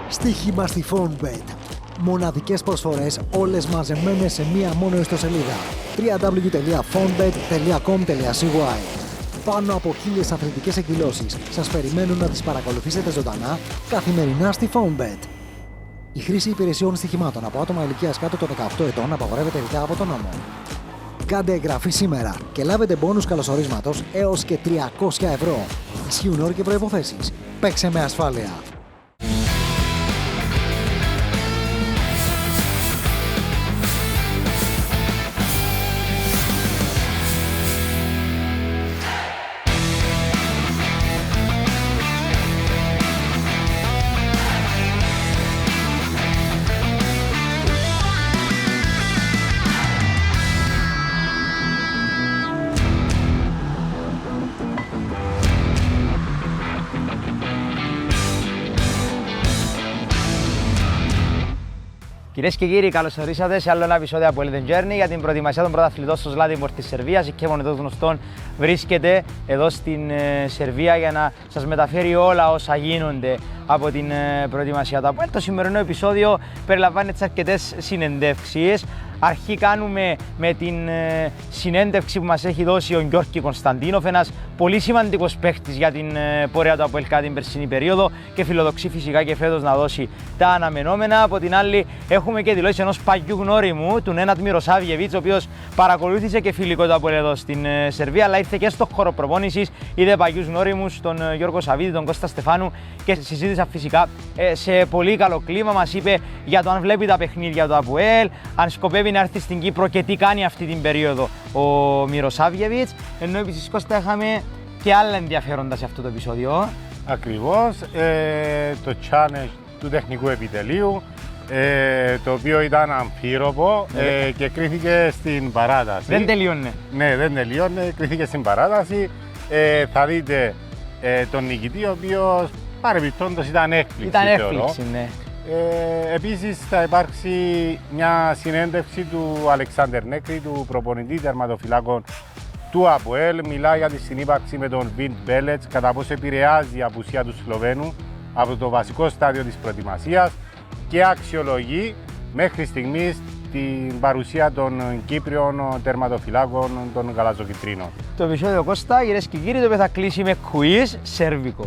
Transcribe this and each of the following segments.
Στοίχημα στη PhoneBet. Μοναδικές προσφορές, όλες μαζεμένες σε μία μόνο ιστοσελίδα. www.phonebet.com.cy. Πάνω από 1000 αθλητικές εκδηλώσεις σας περιμένουν να τις παρακολουθήσετε ζωντανά καθημερινά στη PhoneBet. Η χρήση υπηρεσιών στοιχημάτων από άτομα ηλικίας κάτω των 18 ετών απαγορεύεται ρητά από τον νόμο. Κάντε εγγραφή σήμερα και λάβετε μπόνους καλωσορίσματος έως και 300 ευρώ. Ισχύουν όροι και προϋποθέσεις. Παίξε με ασφάλεια. Κυρίες και κύριοι, καλώς ορίσατε σε άλλο ένα επεισόδιο από Elite Journey για την προετοιμασία των πρωταθλητών στο Zlatibor της Σερβίας. Η Κέμον εδώ γνωστών βρίσκεται εδώ στην Σερβία για να σας μεταφέρει όλα όσα γίνονται από την προετοιμασία του Αποελ. Το σημερινό επεισόδιο περιλαμβάνει αρκετές συνεντεύξεις. Αρχή κάνουμε με την συνέντευξη που μας έχει δώσει ο Γιώργη Κωνσταντίνοφ, ένας πολύ σημαντικός παίκτης για την πορεία του Αποελ κατά την περσινή περίοδο και φιλοδοξεί φυσικά και φέτος να δώσει τα αναμενόμενα. Από την άλλη έχουμε και δηλώσεις ενός παγιού γνώριμου, του Νένατ Μιροσάβιεβιτς, ο οποίος παρακολούθησε και φιλικό του Αποελ εδώ στην Σερβία, αλλά ήρθε και στο χώρο προπόνησης, είδε παγιούς γνώριμους, τον Γιώργο Σαββίδη, τον Κώστα Στεφάνου και συζήτησα φυσικά σε πολύ καλό κλίμα. Μας είπε για το αν βλέπει τα παιχνίδια του Αποελ, αν σκοπεύει να έρθει στην Κύπρο και τι κάνει αυτή την περίοδο ο Μιροσάβιεβιτς. Ενώ επίσης, Κώστα, είχαμε και άλλα ενδιαφέροντα σε αυτό το επεισόδιο. Ακριβώς, το challenge του τεχνικού επιτελείου, το οποίο ήταν αμφίροπο και κρίθηκε στην παράταση. Δεν τελείωνε. Ναι, δεν τελείωνε, κρίθηκε στην παράταση. Θα δείτε τον νικητή, ο οποίος παρεμπιπτόντως ήταν έκπληξη. Ήταν έκπληξη, ναι. Επίσης θα υπάρξει μια συνέντευξη του Αλεξάνδερ Νέκρη, του προπονητή τερματοφυλάκων του Αποελ. Μιλάει για τη συνύπαρξη με τον Βιν Μπέλετς, κατά πόσο επηρεάζει η απουσία του Σλοβαίνου από το βασικό στάδιο της προετοιμασίας και αξιολογεί μέχρι στιγμής την παρουσία των Κύπριων τερματοφυλάκων των γαλαζοκυτρίνων. Το επεισόδιο, Κώστα, κυρίες και κύριοι, το οποίο θα κλείσει με quiz, σέρβικο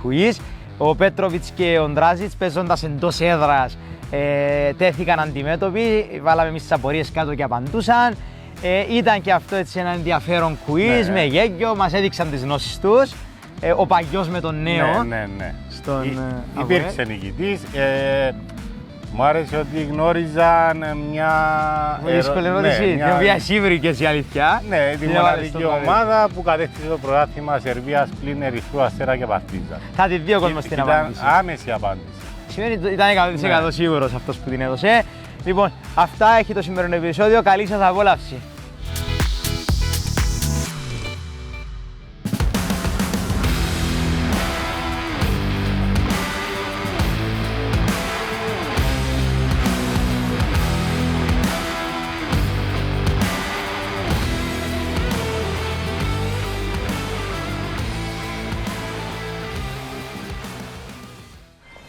quiz. Ο Πέτροβιτς και ο Ντράζιτς, παίζοντας εντός έδρας, τέθηκαν αντιμέτωποι, βάλαμε εμείς τις απορίες κάτω και απαντούσαν. Ήταν και αυτό έτσι ένα ενδιαφέρον quiz, με γέγγιο, μας έδειξαν τις γνώσεις τους. Ο παγιός με τον νέο. Ναι. Στον υπήρξε νικητής. Μου άρεσε ότι γνώριζαν μια... Πολύ δύσκολη ερώτηση, την οποία εσύ βρήκες η αλήθεια. Ναι, τη μοναδική ομάδα που κατέκτησε το πρωτάθλημα Σερβίας πλην Ερυθρού Αστέρα και Παρτίζαν. Θα τη δει ο κόσμος την απάντηση. Ήταν άμεση απάντηση. Σημαίνει ότι ήταν 100% σίγουρος αυτός που την έδωσε. Λοιπόν, αυτά έχει το σημερινό επεισόδιο. Καλή σας απόλαυση.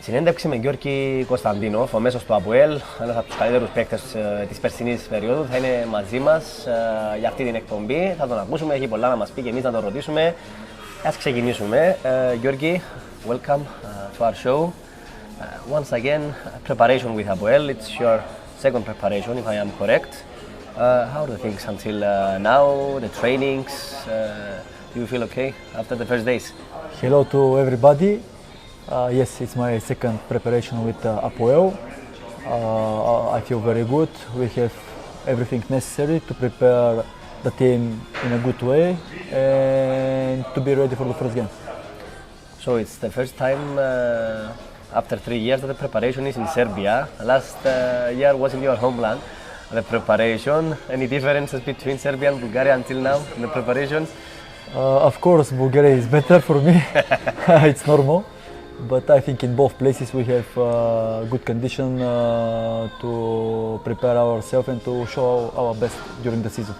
Συνέντευξη με Γιώργη Κωνσταντίνοφ, ο μέσος του Αποελ, ένας από τους καλύτερους παίκτες της περσινής περίοδου, θα είναι μαζί μας για αυτή την εκπομπή. Θα τον ακούσουμε, έχει πολλά να μας πει και εμείς να τον ρωτήσουμε. Ας ξεκινήσουμε. Γιώργη, welcome to our show. Once again, preparation with Αποελ. It's your second preparation, if I am correct. How do things until now, the trainings? Do you feel okay after the first days? Hello to everybody. Yes, it's my second preparation with Αποελ. I feel very good. We have everything necessary to prepare the team in a good way and to be ready for the first game. So it's the first time after 3 years that the preparation is in Serbia. Last year was in your homeland. The preparation, any differences between Serbia and Bulgaria until now in the preparations? Of course, Bulgaria is better for me. It's normal. But I think in both places we have good condition to prepare ourselves and to show our best during the season.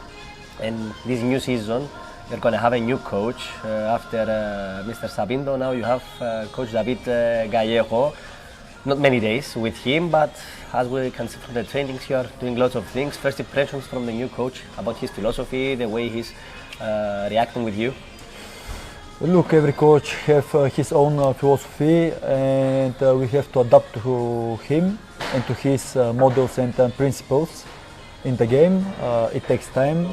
And this new season, you're going to have a new coach after Mr. Sabindo. Now you have Coach David Gallego. not many days with him, but as we can see from the trainings, you are doing lots of things. First impressions from the new coach about his philosophy, the way he's reacting with you. Look, every coach have his own philosophy, and we have to adapt to him and to his models and principles in the game. It takes time,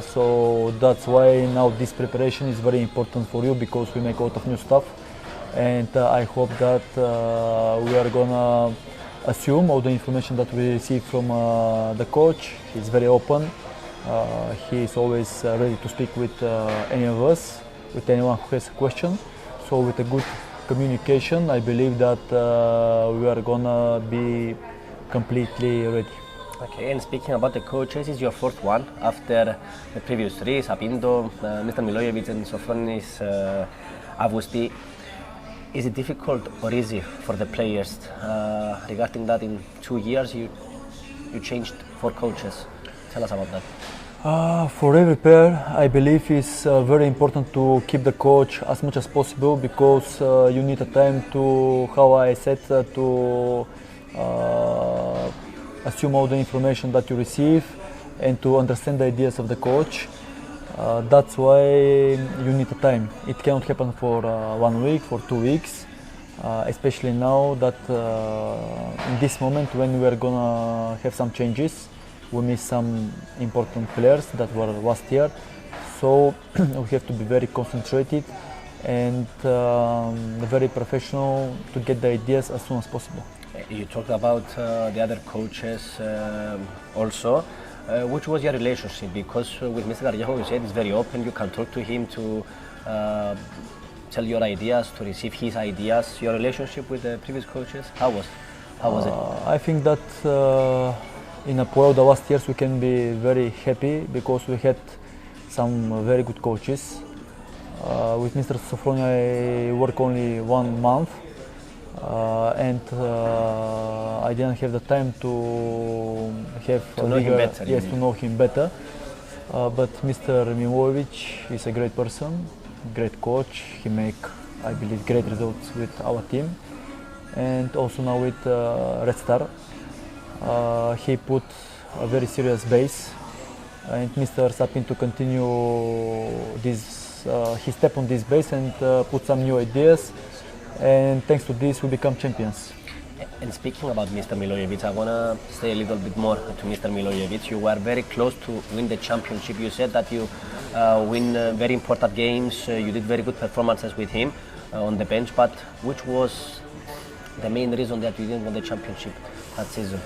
so that's why now this preparation is very important for you, because we make a lot of new stuff, and I hope that we are gonna assume all the information that we receive from the coach. He's very open. He is always ready to speak with any of us, with anyone who has a question. So with a good communication, I believe that we are gonna be completely ready. Okay, and speaking about the coaches, is your fourth one after the previous three, Sapindo, Mr. Milojevic and Sofronis Avuspi. Is it difficult or easy for the players regarding that in 2 years you changed 4 coaches? Tell us about that. For every player, I believe it's very important to keep the coach as much as possible, because you need a time to, how I said, to assume all the information that you receive and to understand the ideas of the coach. That's why you need a time. It cannot happen for 1 week, for 2 weeks, especially now that in this moment when we are gonna have some changes. We miss some important players that were last year, so we have to be very concentrated and very professional to get the ideas as soon as possible. You talked about the other coaches also. Which was your relationship? Because with Mr. Garjahov, you said it's very open, you can talk to him to tell your ideas, to receive his ideas. Your relationship with the previous coaches, how was it? I think that in Αποελ the last years we can be very happy, because we had some very good coaches. With Mr. Sofronia I worked only 1 month, and I didn't have the time to have to know him better. Yes, to know him better. But Mr. Milojevic is a great person, great coach. He make, I believe, great results with our team, and also now with Red Star. He put a very serious base, and Mr. Sapin to continue this, his step on this base and put some new ideas, and thanks to this we become champions. And speaking about Mr. Milojevic, I want to stay a little bit more to Mr. Milojevic. You were very close to win the championship. You said that you win very important games. You did very good performances with him on the bench, but which was the main reason that you didn't win the championship that season?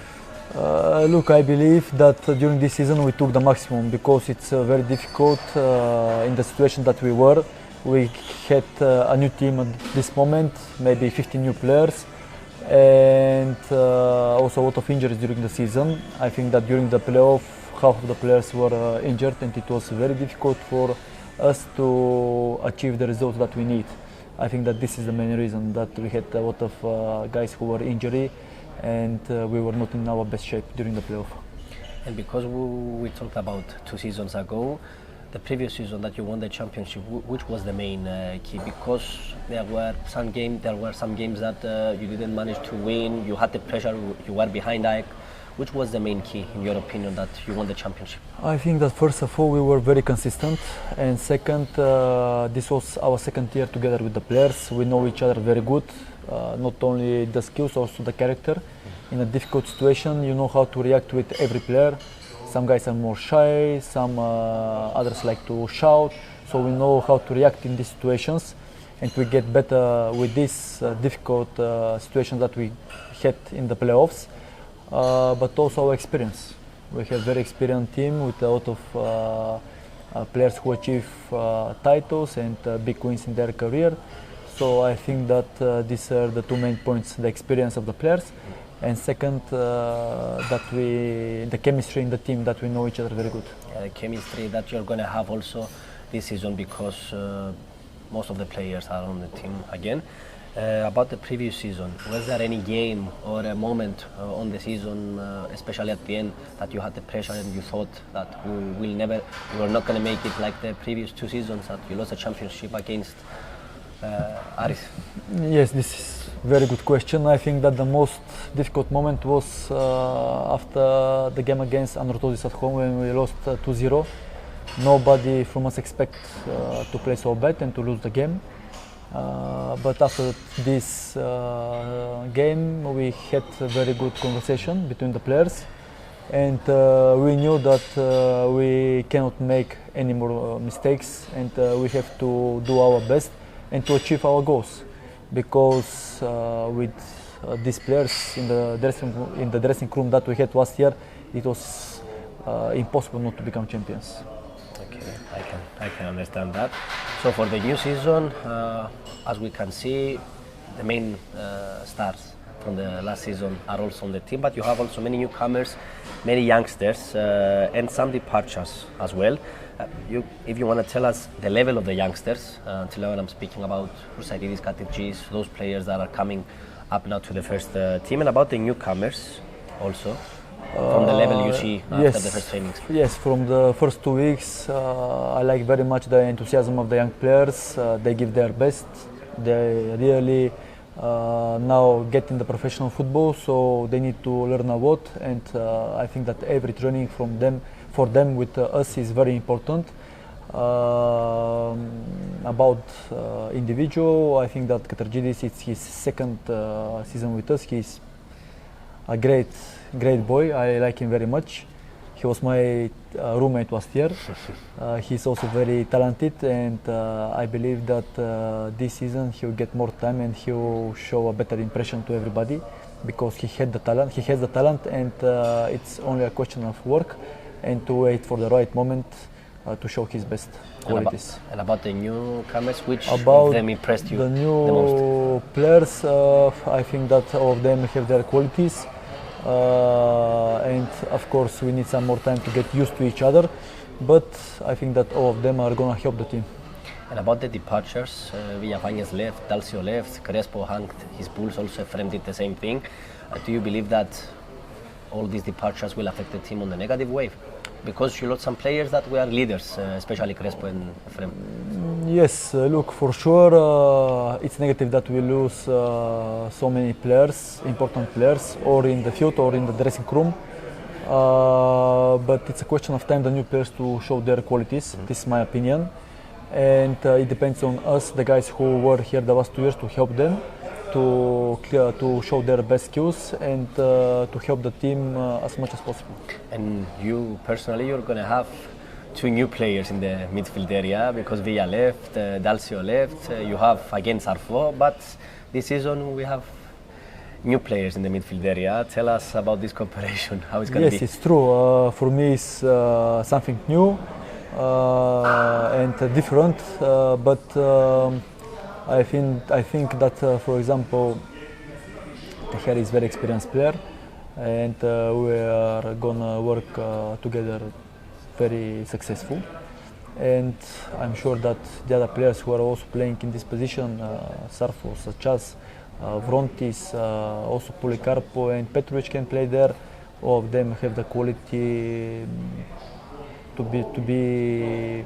Look, I believe that during this season we took the maximum, because it's very difficult in the situation that we were. We had a new team at this moment, maybe 15 new players, and also a lot of injuries during the season. I think that during the playoff, half of the players were injured, and it was very difficult for us to achieve the results that we need. I think that this is the main reason, that we had a lot of guys who were injured, and we were not in our best shape during the playoff. And because we talked about 2 seasons ago, the previous season that you won the championship, which was the main key? Because there were some games that you didn't manage to win. You had the pressure. You were behind Ike. Which was the main key, in your opinion, that you won the championship? I think that first of all we were very consistent, and second, this was our second year together with the players. We know each other very good, not only the skills, also the character. In a difficult situation, you know how to react with every player. Some guys are more shy, some others like to shout, so we know how to react in these situations, and we get better with this difficult situation that we had in the playoffs. But also our experience. We have a very experienced team with a lot of players who achieve titles and big wins in their career. So I think that these are the 2 main points: the experience of the players, and second, that the chemistry in the team, that we know each other very good. Yeah, the chemistry that you're going to have also this season, because most of the players are on the team again. About the previous season, was there any game or a moment on the season, especially at the end, that you had the pressure and you thought that we were not going to make it like the previous 2 seasons, that you lost the championship against Aris? Yes, this is Very good question. I think that the most difficult moment was after the game against Anorthosis at home when we lost 2-0. Nobody from us expect to play so bad and to lose the game. But after this game, we had a very good conversation between the players, and we knew that we cannot make any more mistakes, and we have to do our best and to achieve our goals. Because with these players in the dressing room that we had last year, it was impossible not to become champions. Okay, I can understand that. So for the new season, as we can see, the main stars from the last season are also on the team, but you have also many newcomers, many youngsters, and some departures as well. If you want to tell us the level of the youngsters, until now I'm speaking about Rusaididis, Katirgis, those players that are coming up now to the first team, and about the newcomers also, from the level you see after the first trainings. Yes, from the first 2 weeks, I like very much the enthusiasm of the young players. They give their best. They really now get in the professional football, so they need to learn a lot, and I think that every training from them, for them with us, is very important. About individual, I think that Katergidis, it's his second season with us. He's a great boy. I like him very much. He was my roommate last year. He's also very talented, and I believe that this season he'll get more time and he'll show a better impression to everybody, because he has the talent, and it's only a question of work and to wait for the right moment to show his best qualities. And about the newcomers, which about of them impressed you the the new most? players, I think that all of them have their qualities, and of course we need some more time to get used to each other, but I think that all of them are going to help the team. And about the departures, Villafáñez left, Dalcio left, Crespo hung his boots, also Efrem did the same thing. Do you believe that all these departures will affect the team on the negative way? Because you lost some players that were leaders, especially Crespo and Efrem. Yes, look, for sure it's negative that we lose so many players, important players, or in the field or in the dressing room. But it's a question of time the new players to show their qualities. This is my opinion, and it depends on us, the guys who were here the last 2 years, to help them to show their best skills and to help the team as much as possible. And you personally, you're going to have 2 new players in the midfield area, because Villa left, Dalcio left, you have again Sarfo, but this season we have new players in the midfield area. Tell us about this cooperation, how it's going to be. Yes, it's true. For me, it's something new and different, but I think that, for example, Teher is a very experienced player, and we are gonna work together very successful. And I'm sure that the other players who are also playing in this position, Sarfo, such as Vrontis, also Policarpo and Petrovic can play there. All of them have the quality to be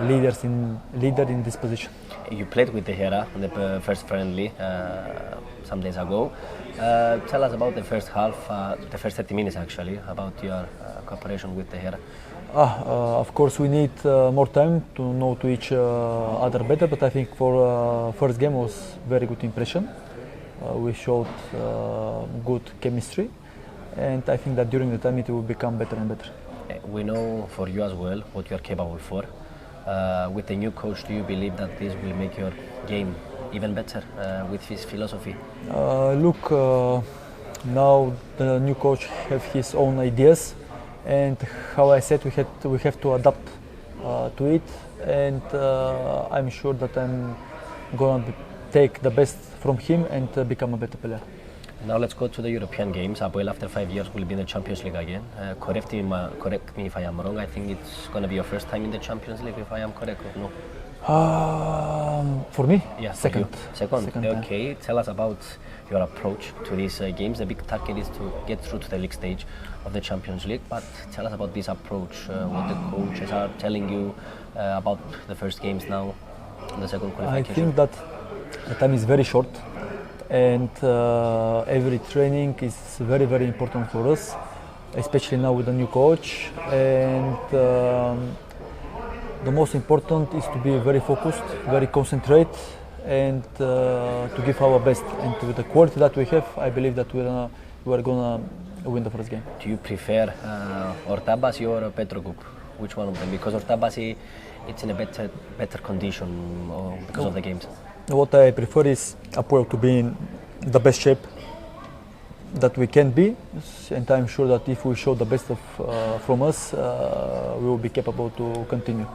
leader in this position. You played with Tehera on the first friendly some days ago. Tell us about the first half, the first 30 minutes actually, about your cooperation with Tehera. Of course, we need more time to know to each other better, but I think for first game was very good impression. We showed good chemistry, and I think that during the time it will become better and better. We know for you as well what you are capable for. With the new coach, do you believe that this will make your game even better with his philosophy? Look, now the new coach have his own ideas, and how I said, we have to adapt to it, and I'm sure that I'm going to take the best from him and become a better player. Now let's go to the European games. Aboel, after 5 years, will be in the Champions League again. Correct me if I am wrong. I think it's going to be your first time in the Champions League, if I am correct or no? For me? Yeah, second. Second. Okay, tell us about your approach to these games. The big target is to get through to the league stage of the Champions League, but tell us about this approach, what the coaches are telling you about the first games now, the second qualification. I think that the time is very short. and every training is very, very important for us, especially now with the new coach. And the most important is to be very focused, very concentrate, and to give our best. And with the quality that we have, I believe that we're gonna win the first game. Do you prefer Ortabasi or Petrogrup? Which one of them? Because Ortabasi, it's in a better condition because of the games. What I prefer is Apoel to be in the best shape that we can be, and I'm sure that if we show the best from us, we will be capable to continue.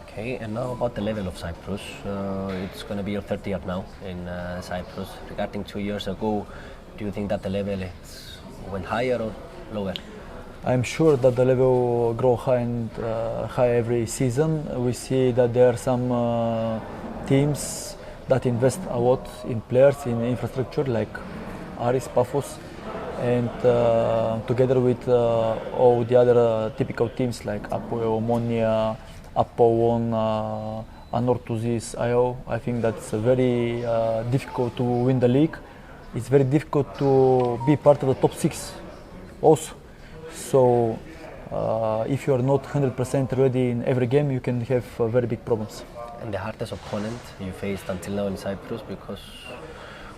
Okay, and now about the level of Cyprus. It's going to be your third year now in Cyprus. Regarding 2 years ago, do you think that the level went higher or lower? I'm sure that the level grow high and high every season. We see that there are some teams that invest a lot in players, in infrastructure like Aris, Paphos, and together with all the other typical teams like Apoel, Omonia, Apollon, Anorthosis, IO. I think that's very difficult to win the league. It's very difficult to be part of the top 6 also. So if you are not 100% ready in every game, you can have very big problems. And the hardest opponent you faced until now in Cyprus, because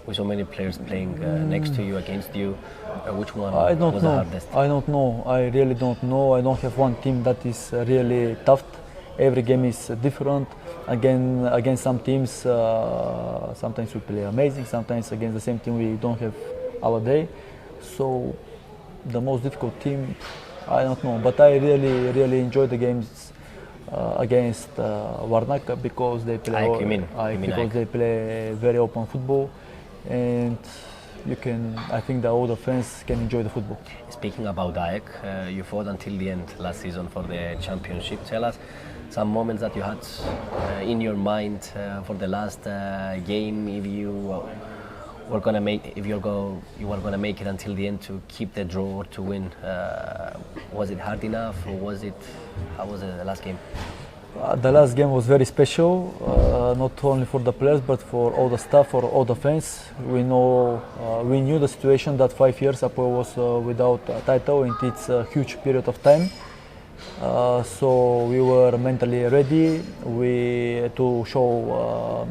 with so many players playing next to you, against you, which one was the hardest? I don't know. I really don't know. I don't have one team that is really tough. Every game is different. Against some teams, sometimes we play amazing. Sometimes against the same team we don't have our day. So the most difficult team, I don't know. But I really enjoy the games against Varnaka because they play they play very open football, and I think that all the fans can enjoy the football. Speaking about AEK, you fought until the end last season for the championship. Tell us some moments that you had in your mind for the last game, if you were going to make it until the end to keep the draw or to win. Was it hard enough, or how was the last game? The last game was very special, not only for the players but for all the staff, for all the fans. We knew the situation that 5 years Apoel was without a title, and it's a huge period of time. So we were mentally ready to show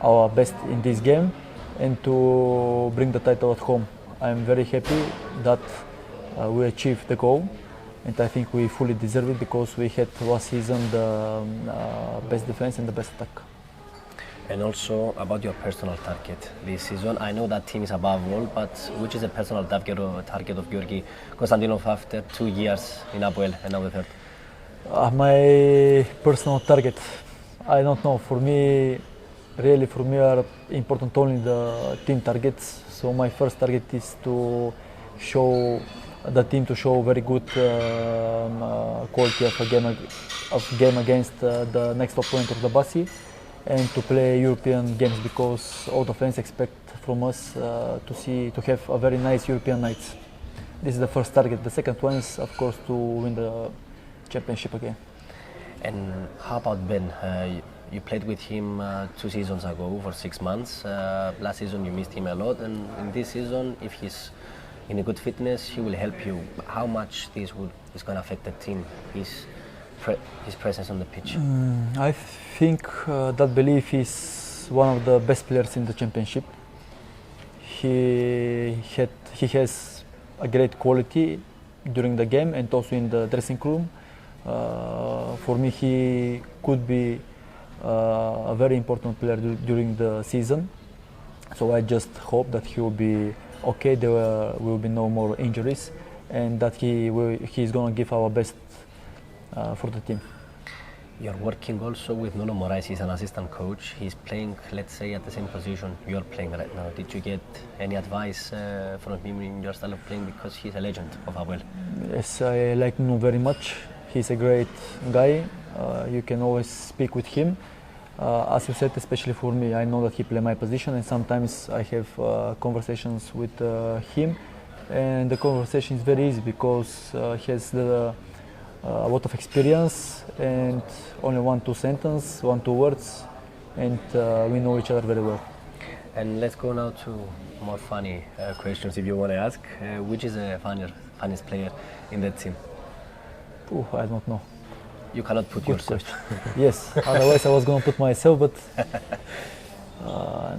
our best in this game and to bring the title at home. I'm very happy that we achieved the goal, and I think we fully deserve it because we had last season the best defense and the best attack. And also about your personal target this season. I know that team is above all, but which is the personal target of Georgi Konstantinov after 2 years in Apoel and now the third? My personal target, I don't know. For me are important only the team targets. So my first target is to show the team to show very good quality of game against the next opponent of the Basi, and to play European games because all the fans expect from us to have a very nice European nights. This is the first target. The second one is, of course, to win the championship again. And how about Ben? You played with him 2 seasons ago for 6 months. Last season you missed him a lot, and in this season, if he's in a good fitness, he will help you. How much this is going to affect the team, his presence on the pitch? I think that belief is one of the best players in the championship. He has a great quality during the game and also in the dressing room. For me, he could be a very important player during the season. So I just hope that he will be okay, there will be no more injuries, and that he's going to give our best for the team. You're working also with Nuno Moraes, he's an assistant coach. He's playing, let's say, at the same position you're playing right now. Did you get any advice from him in your style of playing, because he's a legend of Aboel? Yes, I like Nuno very much. He's a great guy. You can always speak with him. As you said, especially for me, I know that he plays my position, and sometimes I have conversations with him, and the conversation is very easy because he has a lot of experience and only 1-2 sentences, 1-2 words, and we know each other very well. And let's go now to more funny questions if you want to ask. Which is the funniest player in that team? I don't know. You cannot put Good yourself. question. Yes, otherwise I was going to put myself, but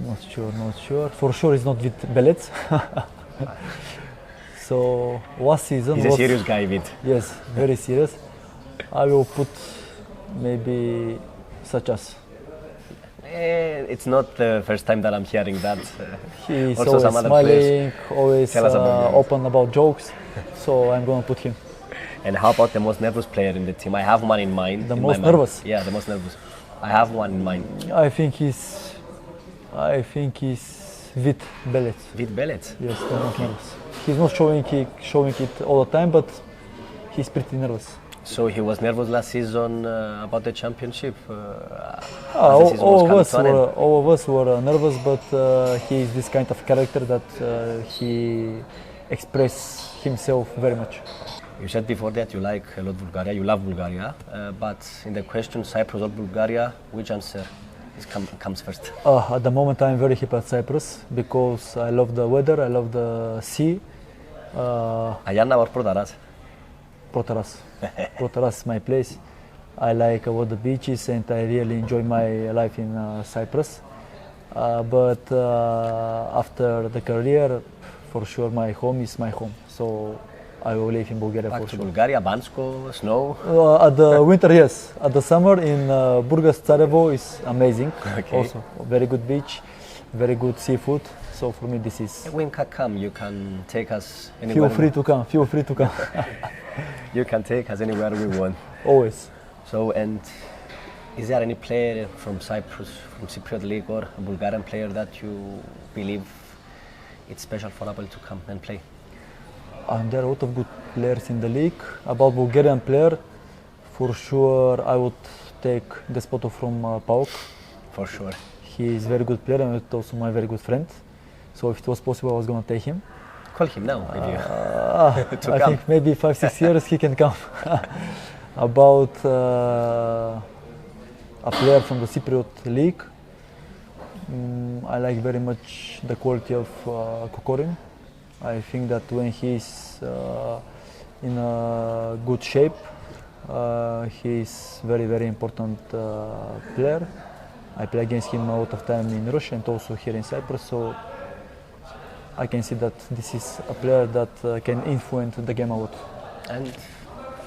not sure. For sure it's not with Belets. So last season He's a serious guy, Vid. Yes, very serious. I will put maybe such as. It's not the first time that I'm hearing that. He's Also always some other smiling, always Tell us about him. open about jokes. So I'm going to put him. And how about the most nervous player in the team? I have one in mind. The in most my mind. nervous? Yeah, the most nervous. I have one in mind. I think he's with Belets. Vid Belets. Yes, the most nervous. He's not showing it all the time, but he's pretty nervous. So he was nervous last season about the championship. All of us were nervous, but he is this kind of character that he expresses himself very much. You said before that you like a lot Bulgaria, you love Bulgaria, but in the question Cyprus or Bulgaria, which answer comes first? At the moment I'm very happy at Cyprus because I love the weather, I love the sea. Ayana or Protaras? Protaras. Protaras is my place. I like all the beaches and I really enjoy my life in Cyprus. But after the career, for sure my home is my home. So I will live in Bulgaria Back for to sure. Bulgaria, Bansko, snow. At the winter, yes. At the summer in Burgas Tsarevo is amazing. Okay. Also, very good beach, very good seafood. So for me, this is. When can come, you can take us anywhere. Feel free to come. You can take us anywhere we want. Always. So, and is there any player from Cyprus, from Cypriot League or a Bulgarian player that you believe it's special for Apple to come and play? And there are a lot of good players in the league. About Bulgarian player, for sure I would take Despoto from PAOK. For sure. He is a very good player and also my very good friend. So if it was possible, I was going to take him. Call him now, if you I think maybe 5-6 years he can come. About a player from the Cypriot League, I like very much the quality of Kokorin. I think that when he's in a good shape, he's very important player. I play against him a lot of time in Russia and also here in Cyprus, so I can see that this is a player that can influence the game a lot. And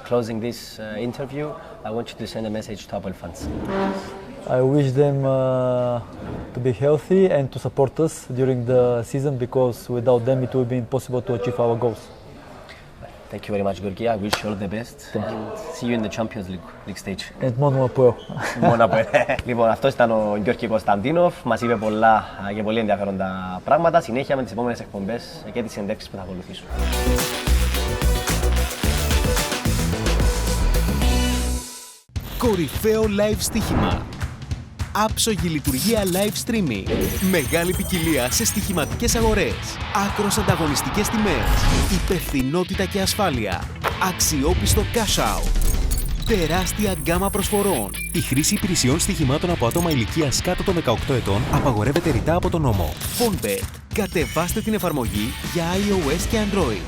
closing this interview, I want you to send a message to Apple fans. I wish them to be healthy and to support us during the season because without them it will be impossible to achieve our goals. Thank you very much, Georgi. I wish you all the best. And see you in the Champions League stage. And μόνο Αποελ. Μόνο Αποελ. Λοιπόν, αυτός ήταν ο Γιώργη Κωνσταντίνοφ. Μας είπε πολλά και πολύ ενδιαφέροντα πράγματα. Συνέχεια με τις επόμενες εκπομπές και τις συνεντεύξεις που θα ακολουθήσουν. Κορυφαίο live στοίχημα. Άψογη λειτουργία live streaming. Μεγάλη ποικιλία σε στοιχηματικές αγορές. Άκρως ανταγωνιστικές τιμές. Υπευθυνότητα και ασφάλεια. Αξιόπιστο cash out. Τεράστια γκάμα προσφορών. Η χρήση υπηρεσιών στοιχημάτων από άτομα ηλικίας κάτω των 18 ετών απαγορεύεται ρητά από τον νόμο. PhoneBet. Κατεβάστε την εφαρμογή για iOS και Android.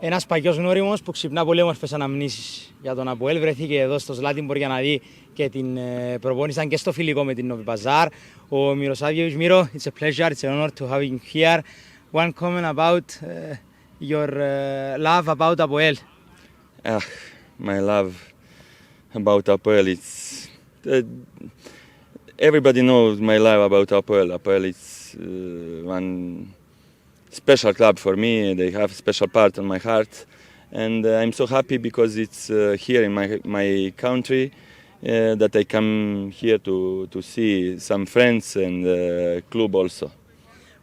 Ένας παγιός γνώριμος που ξυπνά πολύ όμορφες αναμνήσεις για τον Αποελ βρέθηκε εδώ στο Σλάτιμπορ για να δει και την προπόνησαν και στο φιλικό με την Νόβι Παζάρ. Ο Μυροσάβιεβιτς Μύρο, it's a pleasure, it's an honor to have you here. One comment about your love about Αποελ. My love about Αποελ, it's everybody knows my love about Αποελ. Αποελ is one special club for me. They have a special part on my heart, and I'm so happy because it's here in my country that I come here to see some friends and club also.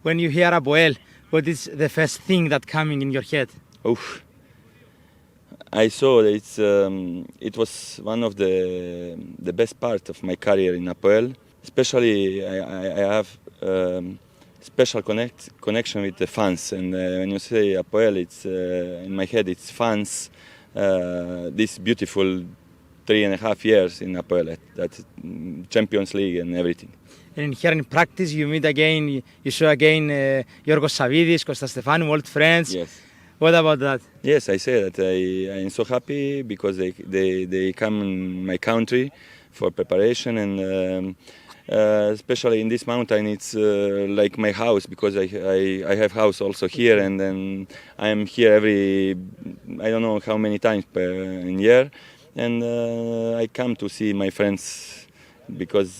when you hear Αποελ, what is the first thing that coming in your head? Oof. I saw that it was one of the best part of my career in Αποελ. Especially I have special connection with the fans, and when you say Αποελ, it's in my head it's fans. This beautiful 3.5 years in Αποελ, that Champions League and everything. And here in practice, you meet again, you saw again Giorgos Savidis, Kostas Stefanou, old friends. Yes. What about that? Yes, I say that I am so happy because they come in my country for preparation, and especially in this mountain, it's like my house because I have house also here, and then I am here I don't know how many times per year, and I come to see my friends because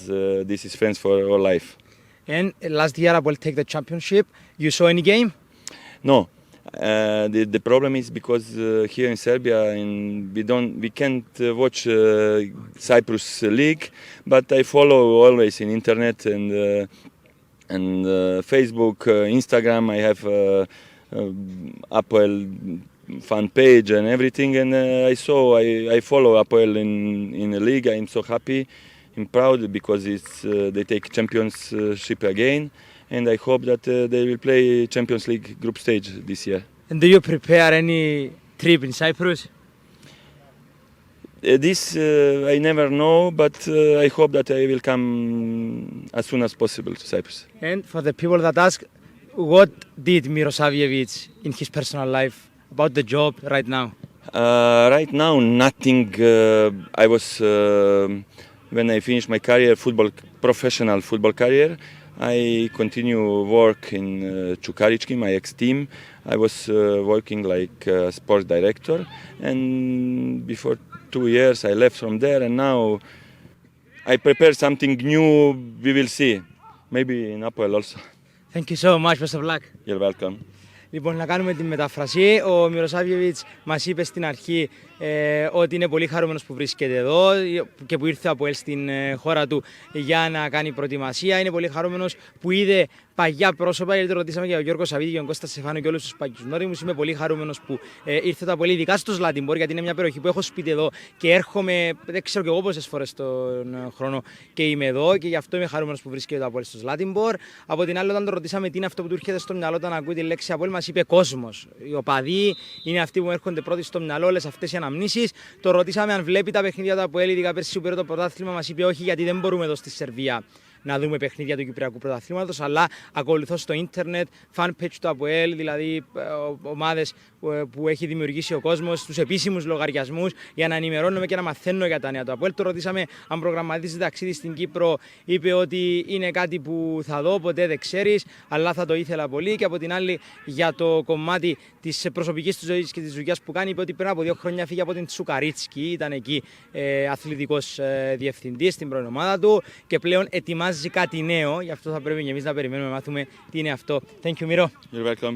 this is friends for all life. And last year, Aboel take the championship. You saw any game? No. The problem is because here in Serbia we can't watch Cyprus League, but I follow always in internet and Facebook, Instagram. I have Αποελ fan page and everything, and I follow Αποελ in the league. I'm so happy and proud because they take championship again. And I hope that they will play Champions League group stage this year. And do you prepare any trip in Cyprus? This I never know, but I hope that I will come as soon as possible to Cyprus. And for the people that ask, what did Mirosavljevic in his personal life about the job right now? Right now, nothing. I was when I finished my career, professional football career. I continue work in Čukarički, my ex-team. I was working like sports director, and before 2 years I left from there, and now I prepare something new. We will see, maybe in Αποελ also. Thank you so much. Best of luck. You're welcome. Λοιπόν, να κάνουμε τη μεταφρασή. Ο Mirosavljevic μας είπε στην αρχή ότι είναι πολύ χαρούμενος που βρίσκεται εδώ και που ήρθε από Αποελ στην χώρα του για να κάνει προετοιμασία. Είναι πολύ χαρούμενος που είδε παγιά πρόσωπα, γιατί το ρωτήσαμε για τον Γιώργο Σαββίδη και τον Κώστα Στεφάνου και όλους τους παγιούς γνώριμους. Είμαι πολύ χαρούμενος που ήρθε το Αποελ, ειδικά στο Zlatibor, γιατί είναι μια περιοχή που έχω σπίτι εδώ και έρχομαι, δεν ξέρω και εγώ πόσες φορές τον χρόνο και είμαι εδώ, και γι' αυτό είμαι χαρούμενος που βρίσκεται το Αποελ στο Zlatibor. Από την άλλη, όταν το ρωτήσαμε τι είναι αυτό που του έρχεται στο μυαλό όταν ακούει τη λέξη Αποελ, μας είπε κόσμος. Οι οπαδοί είναι αυτοί που έρχονται πρώτοι στο μυαλό, όλες αυτές οι αναμνήσεις. Το ρωτήσαμε αν βλέπει τα παιχνίδια του Αποελ, ειδικά πέρσι που πήρε το πρωτάθλημα. Μας είπε όχι, γιατί δεν μπορούμε εδώ στη Σερβία να δούμε παιχνίδια του Κυπριακού Πρωταθλήματος, αλλά ακολουθώ στο ίντερνετ fan page του Αποελ, δηλαδή ομάδες που έχει δημιουργήσει ο κόσμος, τους επίσημους λογαριασμούς, για να ενημερώνουμε και να μαθαίνω για τα νέα του Αποελ. Το ρωτήσαμε αν προγραμματίζει ταξίδι στην Κύπρο, είπε ότι είναι κάτι που θα δω, ποτέ δεν ξέρεις, αλλά θα το ήθελα πολύ. Και από την άλλη, για το κομμάτι της προσωπικής του ζωής και της δουλειάς που κάνει, είπε ότι πριν από 2 χρόνια φύγε από την Τσουκαρίτσικη, ήταν εκεί αθλητικός διευθυντής στην πρώην ομάδα του και πλέον ετοιμάζει κάτι νέο, γι' αυτό θα πρέπει και εμείς να περιμένουμε να μάθουμε τι είναι αυτό. Thank you, Miro. You're welcome.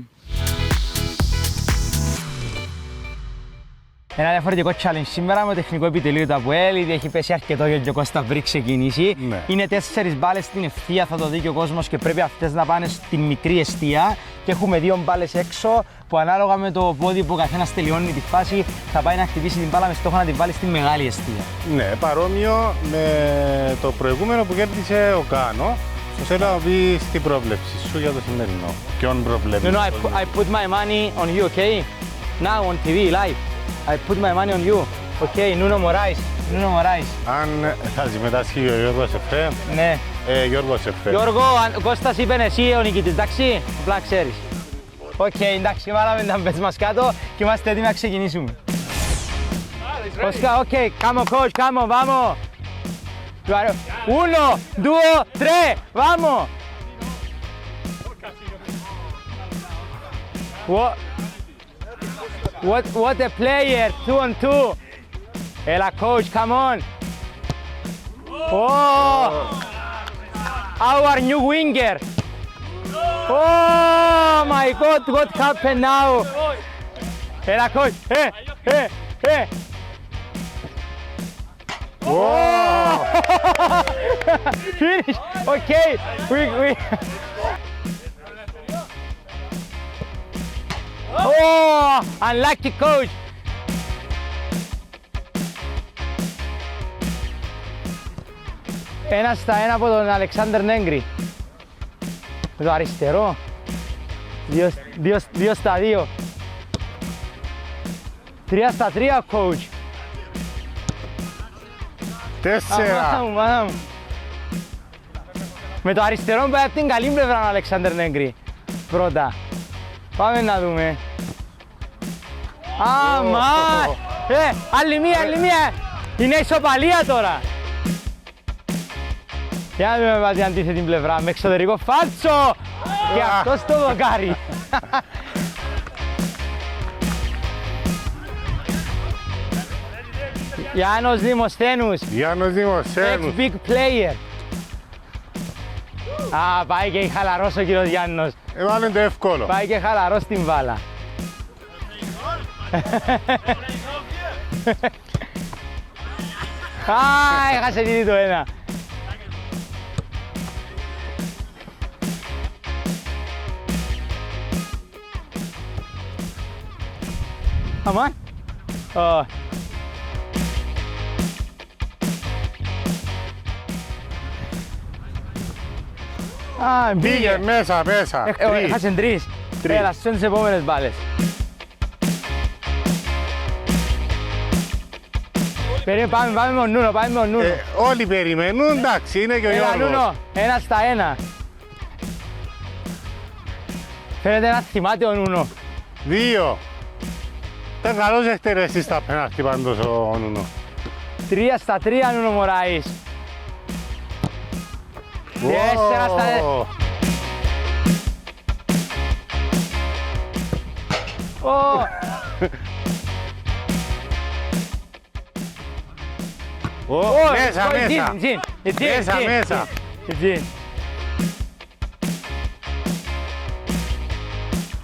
Ένα διαφορετικό challenge σήμερα με το τεχνικό επιτελείο του Αποελ, ήδη έχει πέσει αρκετό για ο Κώστα πριν ξεκινήσει. Ναι. Είναι 4 μπάλες στην ευθεία, θα το δει και ο κόσμος, και πρέπει αυτές να πάνε στην μικρή εστία. Και έχουμε 2 μπάλες έξω που ανάλογα με το πόδι που ο καθένας τελειώνει τη φάση θα πάει να χτυπήσει την μπάλα με στόχο να την βάλει στη μεγάλη εστία. Ναι, παρόμοιο με το προηγούμενο που κέρδισε ο Κάνο. Θέλω να πεις την πρόβλεψη σου για το σημερινό. Ποιον προβλέπεις? No, I put my money on you, okay? Now on TV, live. I put my money on you. Okay, Nuno Moraes. Αν θα συμμετάσχει ο Γιώργος Εφέ. Ναι. Γιώργος Εφέ. Γιώργο, ο Κώστας είπε εσύ ο νικητής, εντάξει? Απλά ξέρεις. Οκ, εντάξει, βάλαμε τα μπέτς μας κάτω και είμαστε έτοιμοι να ξεκινήσουμε. Oscar, οκ, come on coach, come on, vamos. 1, 2, 3, vamos. What a player, 2 on 2. Έλα coach, come on. Oh, our new winger. Oh my God, what happened now? Έλα coach, Oh! Finish. Okay. We. Oh, unlucky coach. Ένα στα ένα από τον Αλεξάνδερ Νέγκρη. Με το αριστερό. 2 στα 2. 3 στα 3, coach. 4. Μάνα μου. Με το αριστερό πάει από την καλή πλευρά ο Αλεξάνδερ Νέγκρη. Πρώτα. Πάμε να δούμε. Αμάν! Άλλη μία! Είναι ισοπαλία τώρα. Για να δούμε πάτη αντίθετη πλευρά. Με εξωτερικό φάλτσο! Και αυτός το δοκάρι. Γιάννος Δημοσθένους. Ex-big player. Α, πάει και χαλαρός ο κύριος Γιάννος. Έβαλε το εύκολο. Πάει και χαλαρός την μπάλα. Α, έχασε ήδη το ένα. Αμάν. Πήγε μέσα. Έχασαν 3. Έλα, στις επόμενες μπάλες. Πάμε με τον Νούνο, Όλοι περιμένουν, εντάξει, είναι και ο Γιώργος. Νούνο, 1 στα 1. Φαίνεται να θυμάται ο Νούνο. 2. Ήταν καλός εκτελεστής στα πέναλτι πάντως ο Νούνο. 3 στα 3, Νούνο Μωράης. 4 στα 4. Μέσα.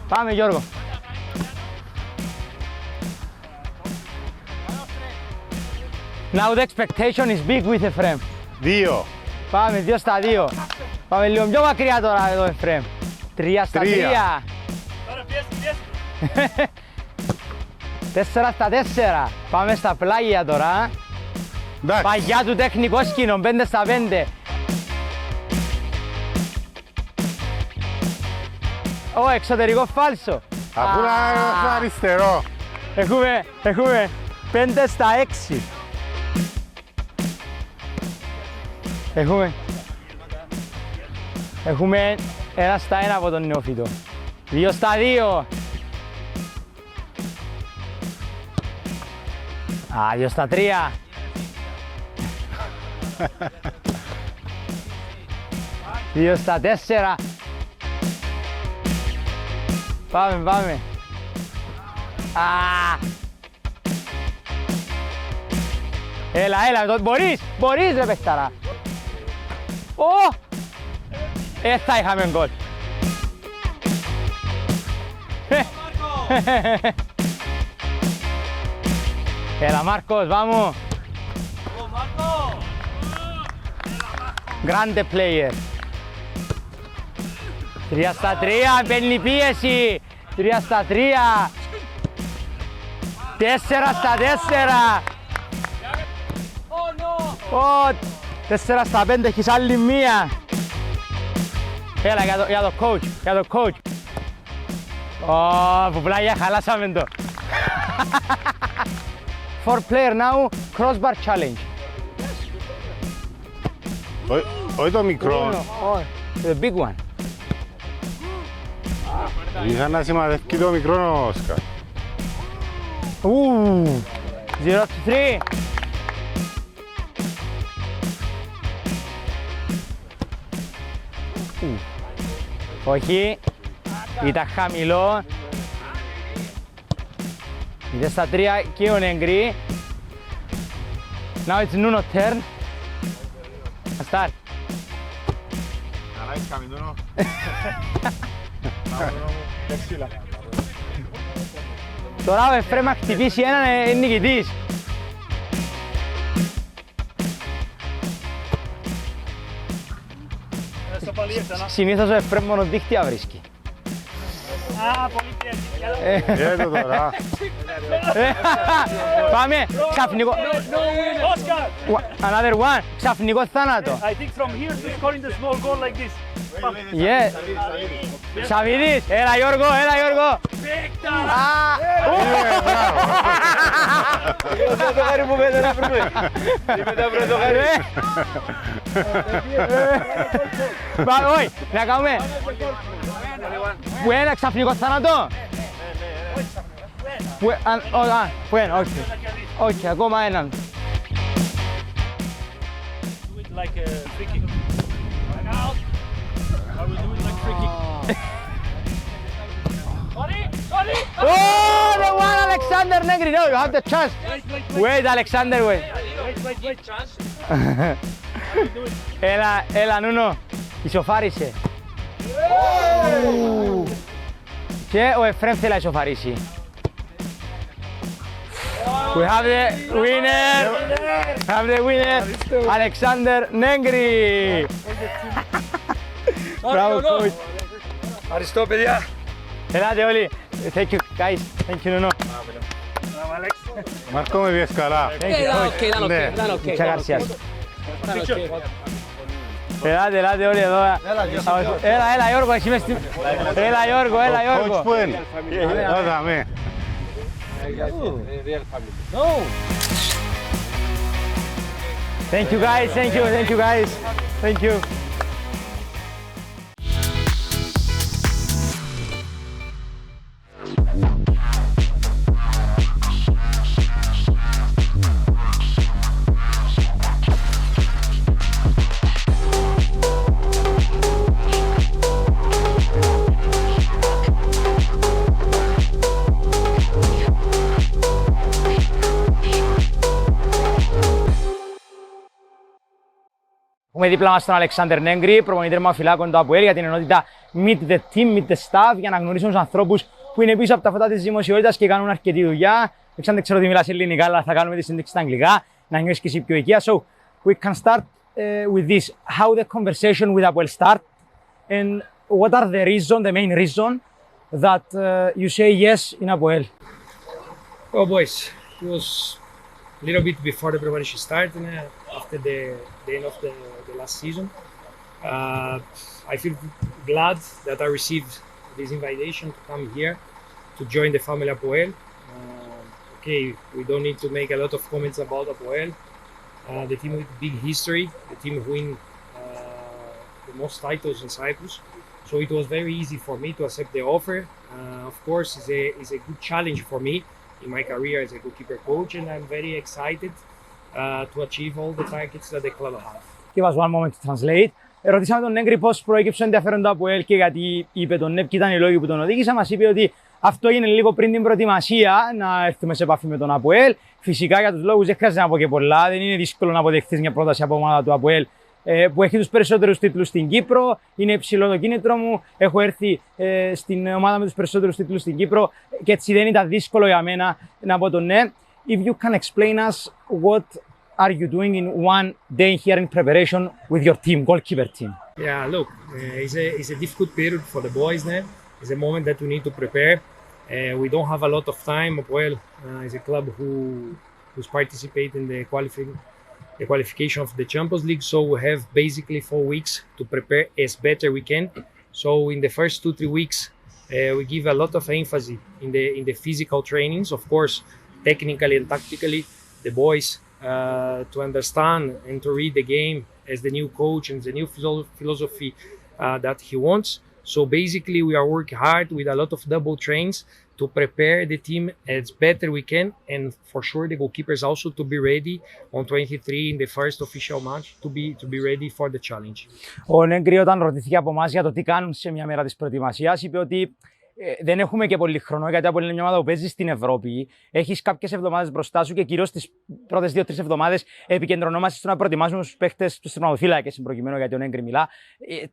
Πάμε Γιώργο. Now the expectation is big with Efrem. 2. Πάμε 2 στα 2. Πάμε λίγο πιο μακριά τώρα εδώ Efrem. 3 στα 3. 4 στα 4. Πάμε στα πλάγια τώρα. Παγιά του τεχνικό σκήνο, 5 στα 5. Ω, εξωτερικό φάλσο. Αφού είναι αριστερό. Έχουμε 5 στα 6. Έχουμε 1 στα 1 από τον νεόφυτο. 2 στα 2. 2 στα 3. 2 στα 4. Πάμε. Έλα, μπορείς ρε παιχταρά. Θα είχαμε γκολ. Έλα Μάρκος, vamos. Grande player. 3 στα 3, μπαίνει πίεση. 3 στα 3. 4 στα 4. 4 στα 5, έχεις άλλη μία. Έλα για το coach. Που πλάγια χαλάσαμε το. 4 player now, crossbar challenge. Όχι το μικρό. The big one. Είχα να σημαδεύει το μικρό Όσκαρ. 0 to 3. Όχι, ήταν χαμηλό. 0 στα 3 και ο Νέγκρη. Now it's Nuno turn. Start. Καλά είσαι καμινούνο. Τώρα ο Εφρέμ να χτυπήσει έναν είναι νικητής. Συνήθως ο Εφρέμ μόνο δίχτυα βρίσκει. Πολύ πιέζει. Έτω τώρα. Πάμε, ξαφνικό. Another one, ξαφνικό θάνατο. I think from here to scoring the small goal like this. Yeah. Σαββίδης, έλα Γιώργο, έλα Γιώργο. Όχι, να κάνουμε. Που ένα ξαφνικό θάνατο. Όχι, ακόμα έναν. Like a free kick. I will do it like free kick. Oh, the one, Alexander Negri. No, you have the chance. Wait, Alexander, wait. Wait, chance. Έλα, Νούνο. Ισοφάρισε. Και ο Εφρέμ θέλει να ισοφαρίσει. We have the winner. Have the winner. Alexander Negri. Μπράβο, coach. Ευχαριστώ, παιδιά. Ελάτε όλοι. Thank you, guys. Thank you, Νούνο. Μάρκο, με βγες καλά. Ήταν οκ. Muchas gracias. Ελάτε όλοι εδώ. Έλα Γιώργο, εσύ μες στην... Έλα Γιώργο. Ο coach που είναι. Εδώ με. Thank you guys, thank you. Έχουμε δίπλα μας τον Αλεξάνδερ Νέγκρι, προπονητή τερματοφυλάκων του Αποελ για την ενότητα Meet the Team, Meet the Staff, για να γνωρίσουν τους ανθρώπους που είναι πίσω από τα φώτα της δημοσιότητας και κάνουν αρκετή δουλειά. Αλεξάνδερ, ξέρω ότι μιλάς ελληνικά, αλλά θα κάνουμε τη συνέντευξη στα αγγλικά, να νιώσεις και εσύ πιο οικία. So, we can start with this. How the conversation with Αποελ start and what are the main reason that you say yes in Αποελ? Oh boys, it was a little bit before the preparation started, after the end of the last season. I feel glad that I received this invitation to come here to join the family Αποελ. Okay, we don't need to make a lot of comments about Αποελ. The team with big history, the team who win the most titles in Cyprus. So it was very easy for me to accept the offer. Of course, it's a good challenge for me in my career as a goalkeeper coach, and I'm very excited to achieve all the targets that the club have. Give us one moment to translate. Ρωτήσαμε τον Νέγκρι πώς προέκυψε ενδιαφέρον του Αποελ και γιατί είπε τον Νέπ και ήταν οι λόγοι που τον οδήγησαν. Μας είπε ότι αυτό έγινε λίγο πριν την προετοιμασία, να έρθουμε σε επαφή με τον Αποελ. Φυσικά για τους λόγους δεν χρειάζεται να πω και πολλά. Δεν είναι δύσκολο να αποδεχθείς μια πρόταση από ομάδα του Αποελ που έχει τους περισσότερους τίτλους στην Κύπρο. Είναι υψηλό το κίνητρο μου. Έχω έρθει στην ομάδα με τους περισσότερους τίτλους στην Κύπρο και έτσι δεν ήταν δύσκολο για μένα να πω τον ναι. If you can explain us what are you doing in one day here in preparation with your team, goalkeeper team? Yeah, look, it's a difficult period for the boys now. It's a moment that we need to prepare. We don't have a lot of time. Well, it's a club who's participating in the qualification of the Champions League, so we have basically 4 weeks to prepare as better we can. So in the first 2-3 weeks, we give a lot of emphasis in the physical trainings, of course, technically and tactically, the boys to understand and to read the game as the new coach and the new philosophy that he wants. So basically, we are working hard with a lot of double trains to prepare the team as better we can, and for sure the goalkeepers also to be ready on 23 in the first official match to be ready for the challenge. Ο Νέγκρι όταν ρωτήθηκε από εμάς για το τι κάνουν σε μια μέρα της προετοιμασίας είπε ότι δεν έχουμε και πολύ χρόνο, γιατί από είναι μια ομάδα που παίζει στην Ευρώπη. Έχεις κάποιες εβδομάδες μπροστά σου και κυρίως τις πρώτες 2-3 εβδομάδες επικεντρωνόμαστε στο να προετοιμάσουμε τους παίκτες, τους τερματοφύλακες συμπροκειμένου, γιατί ο Νέγκρι μιλά.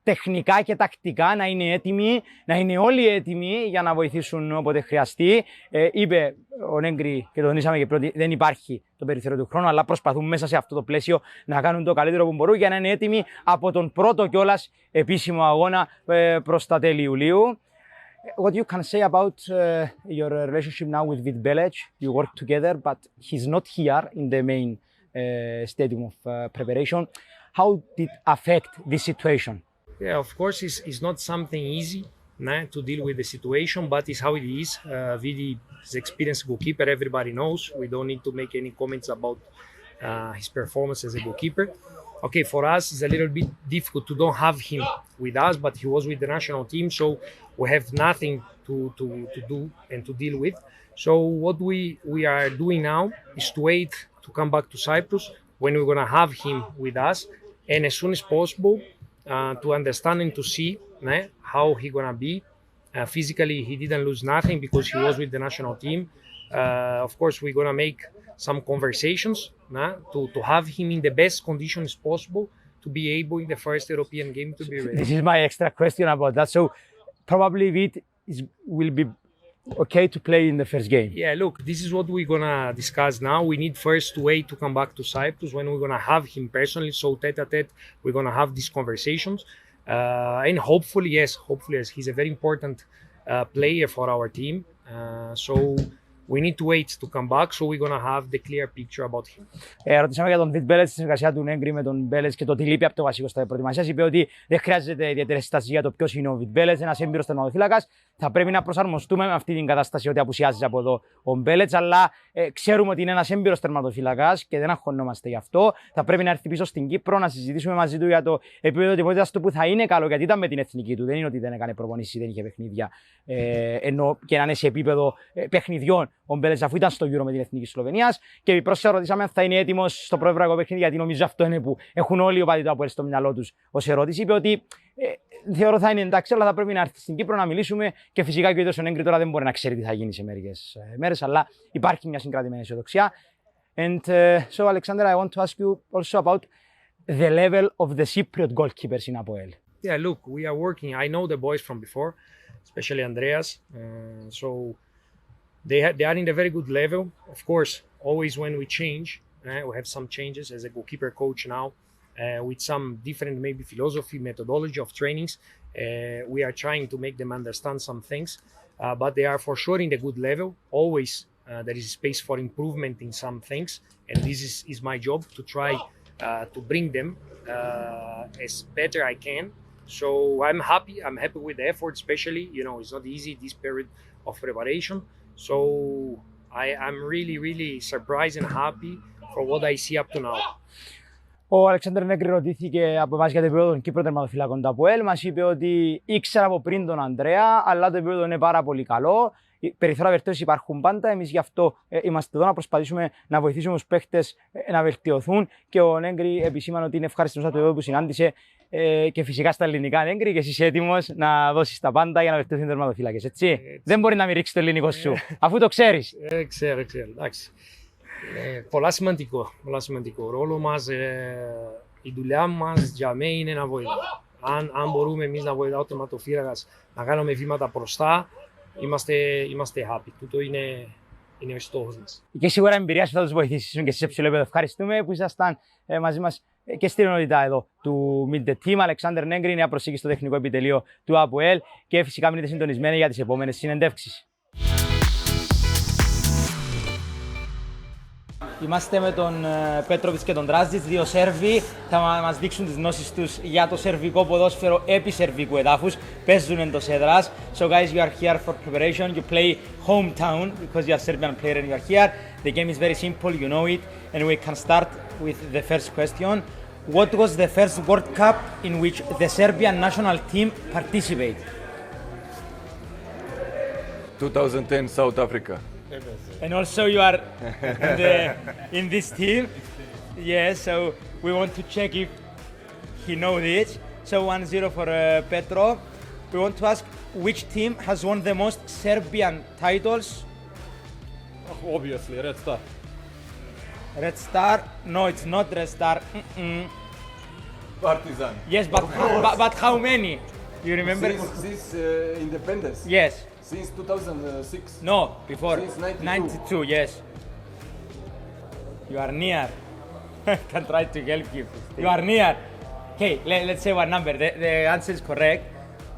Τεχνικά και τακτικά να είναι έτοιμοι, να είναι όλοι έτοιμοι για να βοηθήσουν όποτε χρειαστεί. Είπε ο Νέγκρι και το τονίσαμε και πρώτοι, δεν υπάρχει το περιθώριο του χρόνου, αλλά προσπαθούν μέσα σε αυτό το πλαίσιο να κάνουν το καλύτερο που μπορούν για να είναι έτοιμοι από τον πρώτο κιόλας επίσημο αγώνα προς τα τέλη Ιουλίου. what you can say about your relationship now with Vid Belec? You work together, but he's not here in the main stadium of preparation. How did it affect this situation? Yeah, of course, it's not something easy to deal with the situation, but it's how it is. Vidi is an experienced goalkeeper, everybody knows. We don't need to make any comments about his performance as a goalkeeper. Okay, for us, it's a little bit difficult to don't have him with us, but he was with the national team, so we have nothing to do and to deal with. So what we are doing now is to wait to come back to Cyprus when we're going to have him with us, and as soon as possible to understand and to see how he going to be. Physically, he didn't lose nothing because he was with the national team. Of course, we're going to make some conversations to have him in the best conditions possible to be able in the first European game to be ready. This is my extra question about that. So probably Vid will be okay to play in the first game. Yeah, look, this is what we're going to discuss now. We need first to wait to come back to Cyprus when we're going to have him personally. So tete-a-tete, we're going to have these conversations. And hopefully, yes, he's a very important player for our team. So we need to wait to come back, so we're going to have the clear picture about him. Ρωτήσαμε για τον Vid Belec, στη συνεργασία του Negri με τον Belec και το ότι λείπει από το βασικό στα προετοιμασίας. Είπε ότι δεν χρειάζεται ιδιαίτερη στάση για το ποιος είναι ο Vid Belec, ένας έμπειρος τερματοφύλακας. Θα πρέπει να προσαρμοστούμε με αυτή την κατάσταση ότι απουσιάζει από εδώ ο Belec, αλλά ξέρουμε ότι είναι ένας έμπειρος τερματοφύλακας και δεν αγχωνόμαστε γι' αυτό. Θα πρέπει να έρθει πίσω στην Κύπρο, να συζητήσουμε μαζί του για το επίπεδο τυπότητας του που θα είναι καλό, γιατί ήταν με την εθνική του. Δεν είναι ότι δεν έκανε προπονήσεις, δεν είχε παιχνίδια. Ενώ και να είναι σε επίπεδο παιχνιδιών ο Belec, αφού ήταν στο Euro με την εθνική Σλοβενίας. Και επιπρόσθετα ρωτήσαμε αν θα είναι έτοιμος στο προευρωπαϊκό παιχνίδι, γιατί νομίζω αυτό είναι που έχουν όλοι οι οπαδοί του Αποελ στο μυαλό τους ως ερώτηση. Είπε ότι θεωρώ θα είναι εντάξει, αλλά θα πρέπει να έρθει στην Κύπρο να μιλήσουμε και φυσικά και ο ίδιος ο Negri τώρα δεν μπορεί να ξέρει τι θα γίνει σε μερικές μέρες, αλλά υπάρχει μια συγκρατημένη αισιοδοξία. And so, Alexander, I want to ask you also about the level of the Cypriot goalkeepers in Αποελ. Yeah, look, we are working. I know the boys from before, especially Andreas. So they are in a very good level. Of course, always when we change, we have some changes as a goalkeeper coach now, with some different maybe philosophy, methodology of trainings. We are trying to make them understand some things, but they are for sure in a good level. Always there is space for improvement in some things, and this is my job to try to bring them as better I can. So I'm happy with the effort, especially, it's not easy this period of preparation. So I'm really surprised and happy for what I see up to now. Ο Αλεξάνδρ Negri ρωτήθηκε από εμάς για το επίπεδο των Κύπρων τερματοφυλάκων του Αποελ. Μας είπε ότι ήξερα από πριν τον Ανδρέα, αλλά το επίπεδο είναι πάρα πολύ καλό. Περιθώρια βελτίωσης υπάρχουν πάντα. Εμείς γι' αυτό είμαστε εδώ να προσπαθήσουμε να βοηθήσουμε τους παίκτες να βελτιωθούν. Και ο Negri επισήμανε ότι είναι ευχαριστημένος από το επίπεδο που συνάντησε και φυσικά στα ελληνικά, Negri, και εσύ είσαι έτοιμος να δώσεις τα πάντα για να βελτιωθούν οι τερματοφύλακες, έτσι. Δεν μπορεί να μην ρίξει το ελληνικό σου, αφού το ξέρεις. Ξέρω, εντάξει. Πολλά σημαντικό. Ο ρόλο μας, η δουλειά μας για μένα είναι να βοηθάμε. Αν μπορούμε εμείς να βοηθάμε ο τερματοφύλακας να κάνουμε βήματα μπροστά, είμαστε happy. Τούτο είναι ο στόχος μας. Και σίγουρα εμπειρία σου θα τους βοηθήσουν και εσείς σε ψηλό επίπεδο. Ευχαριστούμε που ήσασταν μαζί μας και στην ενότητα εδώ του Meet the Team. Αλεξάνδρ Negri, νέα προσήκη στο τεχνικό επιτελείο του Αποελ, και φυσικά μείνετε συντονισμένοι για τις επόμενες συνεντεύξεις. Είμαστε με τον Πέτροβιτς και τον Τράζιτς, δύο Σέρβοι. Θα μας δείξουν τις γνώσεις τους για το σερβικό ποδόσφαιρο επί σερβικού εδάφους. Παίζουν εντός έδρας. So guys, you are here for preparation. You play hometown because you are Serbian player and you are here. The game is very simple, you know it. And we can start with the first question. What was the first World Cup in which the Serbian national team participated? 2010 South Africa. And also you are in this team. Yes, so we want to check if he knows this. So 1-0 for Petro. We want to ask which team has won the most Serbian titles? Obviously, Red Star. Red Star? No, it's not Red Star. Partizan. Yes, but how many? You remember? Since independence? Yes. Since 2006? No, before. Since 92, yes. You are near. Can try to help you. You are near. Okay, let's say one number. The answer is correct,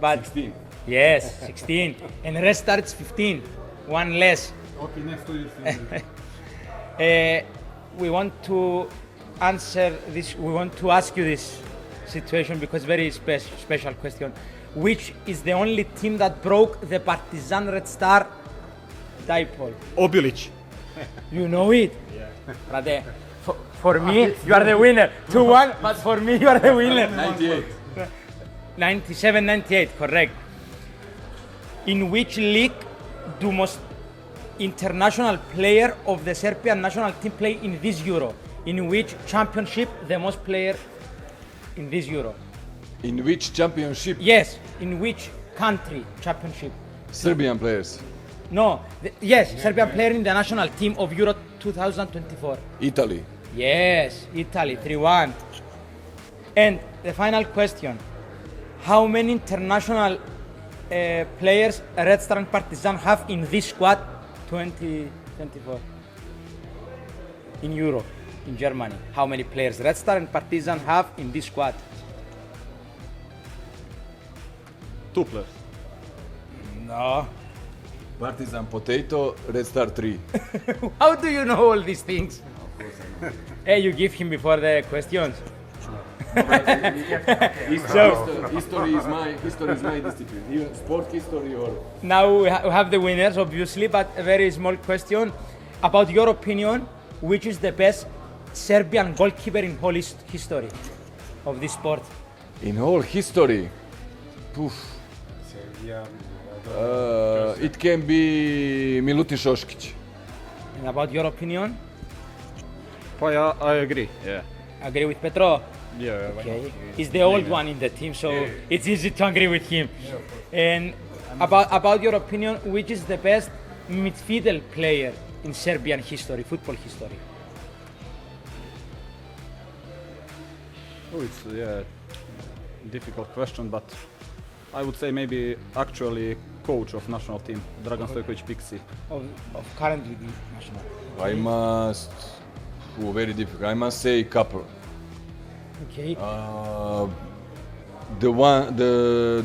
but 16. Yes, 16. And rest starts 15. One less. Okay, next to you. We want to answer this. We want to ask you this situation because very special question. Which is the only team that broke the Partizan Red Star dipole? Obilic. You know it? Yeah. But for me, you are the winner. 2-1, but for me, you are the winner. 98. 97-98, correct. In which league do most international player of the Serbian national team play in this Euro? In which championship the most player in this Euro? In which championship? Yes, in which country championship? Serbian players. No, yes, Serbian player in the national team of Euro 2024. Italy. Yes, Italy, 3-1. And the final question. How many international players Red Star and Partizan have in this squad 2024? In Europe, in Germany. How many players Red Star and Partizan have in this squad? 2 players. No. Partizan Potato, Red Star 3. How do you know all these things? Hey, you give him before the questions. History is my discipline. Even sport history or... Now we have the winners, obviously, but a very small question. About your opinion, which is the best Serbian goalkeeper in whole history of this sport? In whole history, it can be Milutin Šoškić. And about your opinion? I agree. Yeah. Agree with Petro? Yeah. Okay. He's the old one in the team, so it's easy to agree with him. And about your opinion, which is the best midfield player in Serbian history, football history? Oh, it's difficult question, but I would say maybe actually coach of national team, Dragan Stojković Pixi. Of currently the national. I must... very difficult. I must say couple. Okay.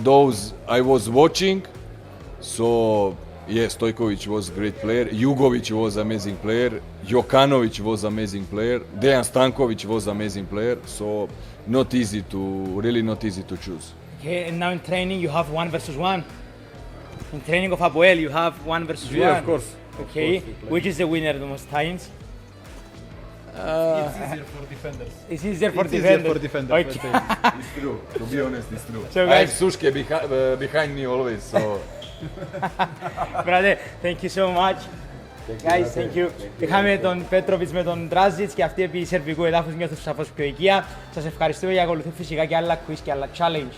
Those I was watching, so yes, Stojković was great player. Jugović was amazing player. Jokanović was amazing player. Dejan Stanković was amazing player. So not easy to choose. Okay, and now in training you have 1 versus 1. In training of Aboel you have 1 versus 1. Yeah, of course. Okay, which is the winner the most times? It's easier for defenders. It's easier for defenders. Okay. It's true. To be honest, it's true. So I guys, have Suške behind me always. So. brother, thank you so much. Guys, thank you. Είχαμε τον Πέτροβιτς με τον Ντράζιτς και αυτοί επί σερβικού εδάφους νιώθουν σαφώς πιο οικία. Σας ευχαριστούμε για ακολουθούν φυσικά και άλλα quiz και άλλα challenge.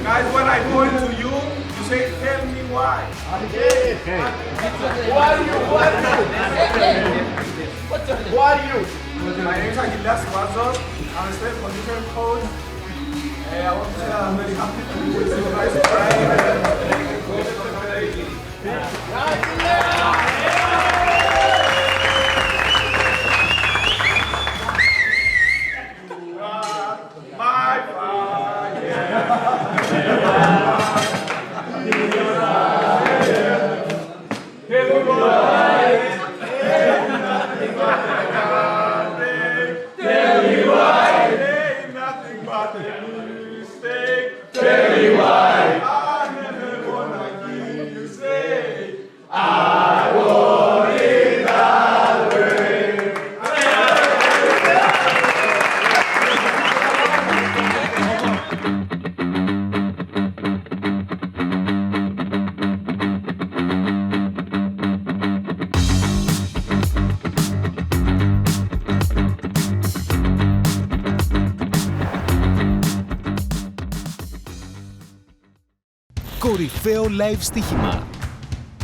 Guys, when I point to you, you say, tell me why. Who are you? My name is Achilles Vazos. I'm a strength conditioning coach. I want to say that I'm very happy to be with you guys Tell me why. Κορυφαίο live στοίχημα.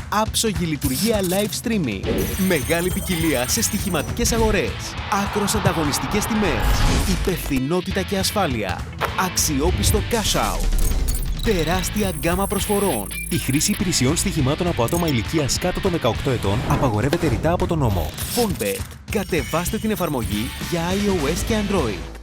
Άψογη λειτουργία live streaming. Μεγάλη ποικιλία σε στοιχηματικές αγορές. Άκρως ανταγωνιστικές τιμές. Υπευθυνότητα και ασφάλεια. Αξιόπιστο cash out. Τεράστια γκάμα προσφορών. Η χρήση υπηρεσιών στοιχημάτων από άτομα ηλικίας κάτω των 18 ετών απαγορεύεται ρητά από τον νόμο. PhoneBet. Κατεβάστε την εφαρμογή για iOS και Android.